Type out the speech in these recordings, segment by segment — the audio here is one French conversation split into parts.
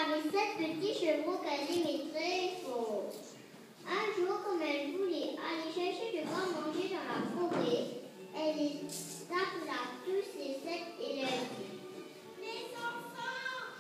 avait 7 petits chevaux qu'elle aimait très fort. Un jour, comme elle voulait aller chercher de quoi manger dans la forêt, elle les appela tous les 7 et leur dit: Les enfants,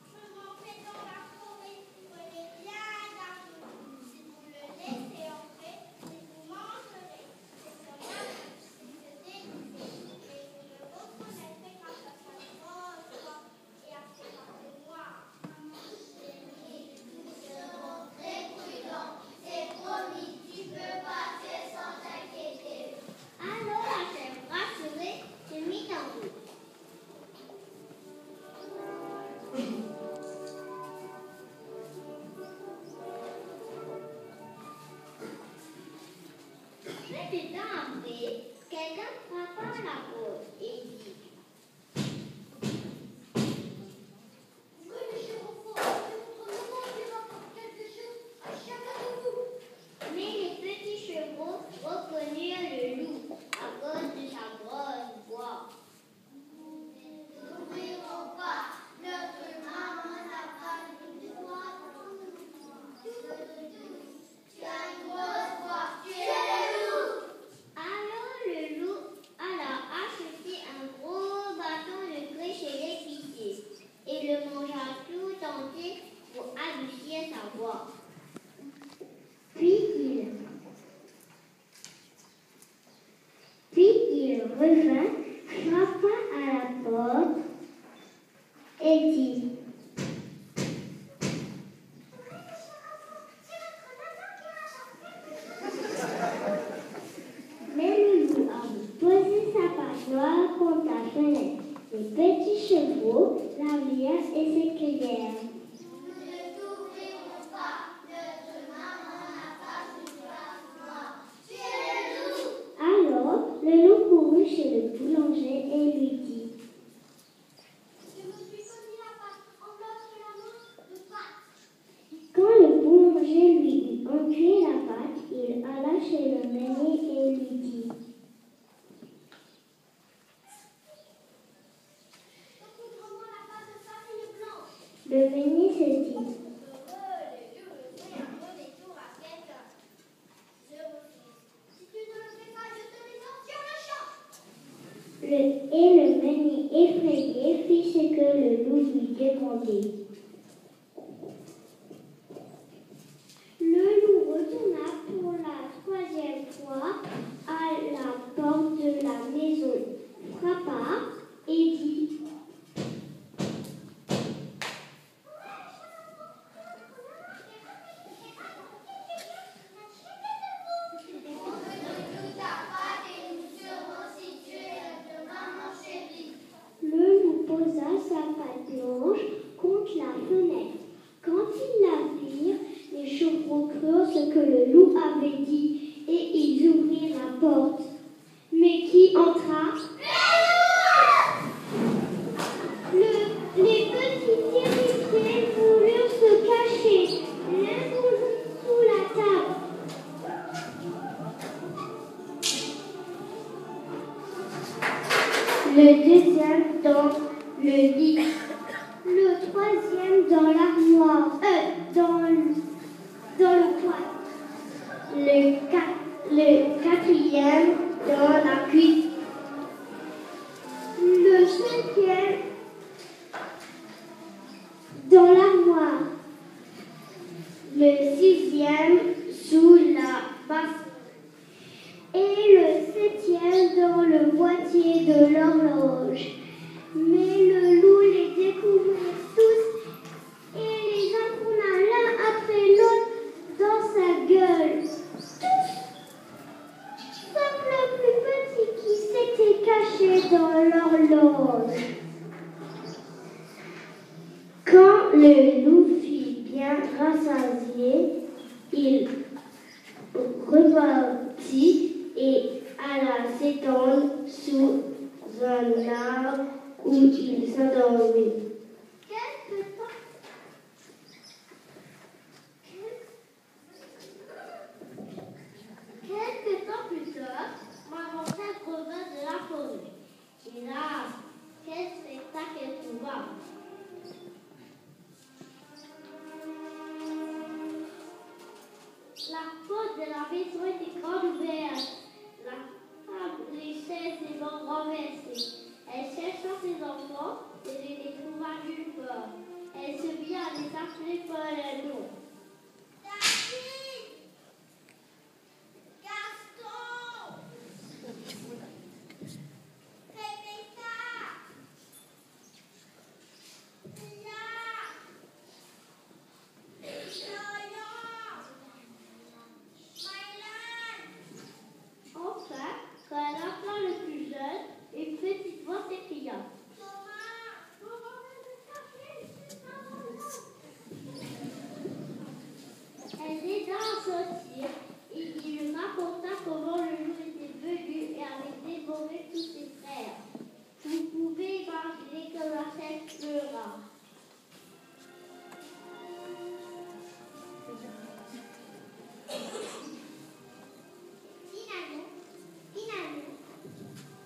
je m'en vais dans la forêt, prenez bien garde de vous. Si vous le laissez entrer, il vous mangerez. C'est cela, c'est se déguiser. Et vous le reconnaîtrez grâce à sa grosse voix et à ses pattes noires. Maman chérie, nous serons très prudents. C'est promis, tu peux passer sans t'inquiéter. Alors la chèvre, rassurée, se mit en route. Peu de temps après, quelqu'un frappa à la porte et dit: Ouvrez les chevaux forts, c'est votre maman qui rapporte quelque chose à chacun de vous. Mais les petits chevaux reconnurent le loup à cause de sa grosse voix. Nous n'ouvrirons pas, notre maman n'a pas de droit. Tu as une grosse voix, tu es le loup. Alors le loup alla acheter un gros bâton de grès chez l'épicier et le mangea tout entier pour adoucir sa voix. Puis il revint, frappa à la porte et dit: Mais le loup avait posé sa patte noire contre la fenêtre. Les petits chevaux la virent et s'écrièrent: Nous ne t'ouvrirons pas, notre maman n'a pas de droit. Tu es le loup. Alors le loup courut chez le boulanger et lui dit: Je me suis cogné la patte, enveloppe la main de patte. Quand le boulanger lui eut encuit la pâte, il alla chez le meunier et lui dit: Recouvre-moi la patte de farine blanche. Le meunier se dit: Heureux, les dieux le font un bon détour à quelqu'un. Je refuse. Si tu ne le fais pas, je te mets sur le champ. Et le meunier effrayé fit ce que le loup lui demandait. Le loup retourna pour la 3e fois à la porte de la maison, frappa et dit: On veut ta patte et nous serons situés de maman chérie. Le loup posa sa patte blanche contre la fenêtre. Quand ils la virent, les chevaux crurent ce que le loup avait dit et ils ouvrirent la porte. Mais qui entra? Les petits terrifiés voulurent se cacher, l'un sous la table. Le deuxième dans le lit, le troisième dans l'armoire, dans le coin, le quatrième dans la cuisine, le cinquième dans l'armoire, le sixième sous la basse et le septième dans le boîtier de l'horloge. Mais le loup les découvrit tous et les enfourna l'un après l'autre dans sa gueule. Tous, sauf le plus petit qui s'était caché dans l'horloge. Quand le loup fut bien rassasié, il repartit et alla s'étendre sous un arbre où il s'endormit. Quelque temps plus tard, maman revint de la forêt. Et là, quel spectacle elle trouva! des appelés par le nom. David, Gaston, Rebecca, Lia, Florian, Mylan. Enfin, quand un enfant le plus jeune, une petite voix s'écria. Elle aida à sortir et il lui raconta comment le loup était venu et avait dévoré tous ses frères. Vous pouvez imaginer que la tête pleura.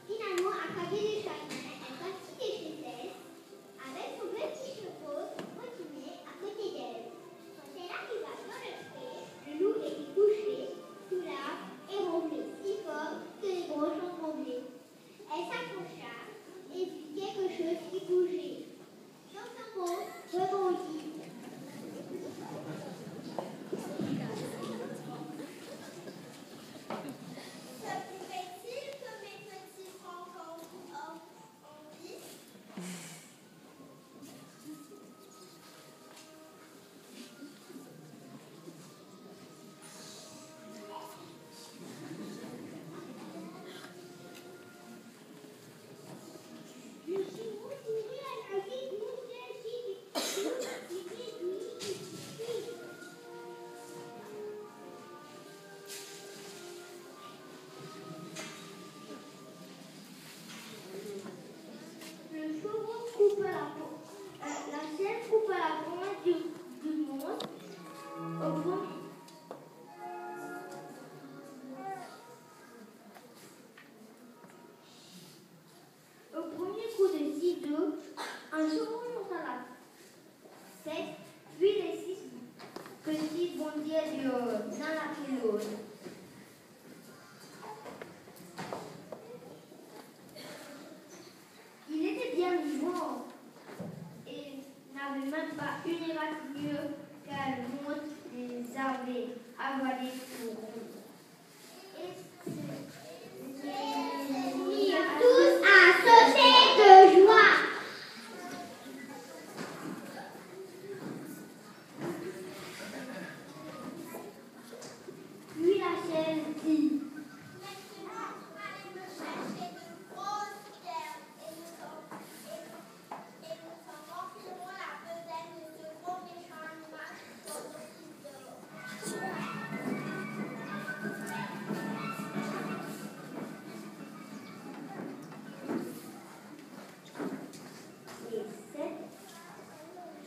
Finalement, accablée de chagrin, elle partit de chez elle avec son petit cheval continué à côté d'elle. Quand elle arriva dans le pré, le loup était couché sous l'arbre et ronflait si fort que les branches en tremblaient. Elle s'approcha et vit quelque chose qui bougeait. Dans son ventre rebondit. Se pouvait-il que mes petits francons en vissent? Le chevreau coupa la chaîne coupa la pointe du monstre au premier coup de ciseau, un chevreau monta la tête, puis les 6 petits bondirent du haut, l'un après l'autre. Il était bien vivant et n'avait même pas une égratignure car le monstre les avait avalés pour Ils mirent tous à sauter de joie. Puis la chaîne dit. Maintenant, allez me chercher de grosses pierres et nous en remplirons la besace de ce gros méchant animal dont il dort. Les 7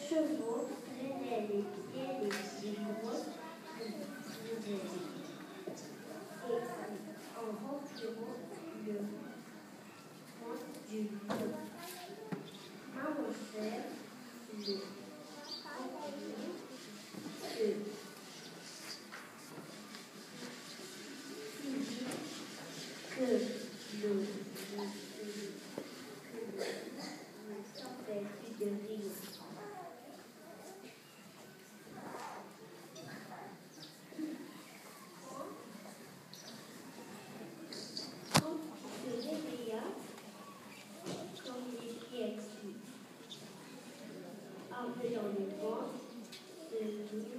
chevaux traînaient les pieds des gros et en rempliront le ventre du lion. Avancèrent le pantalon de que le sortait de rire. Quand il se réveilla, comme les pieds exclus, en faisant le vent, se mit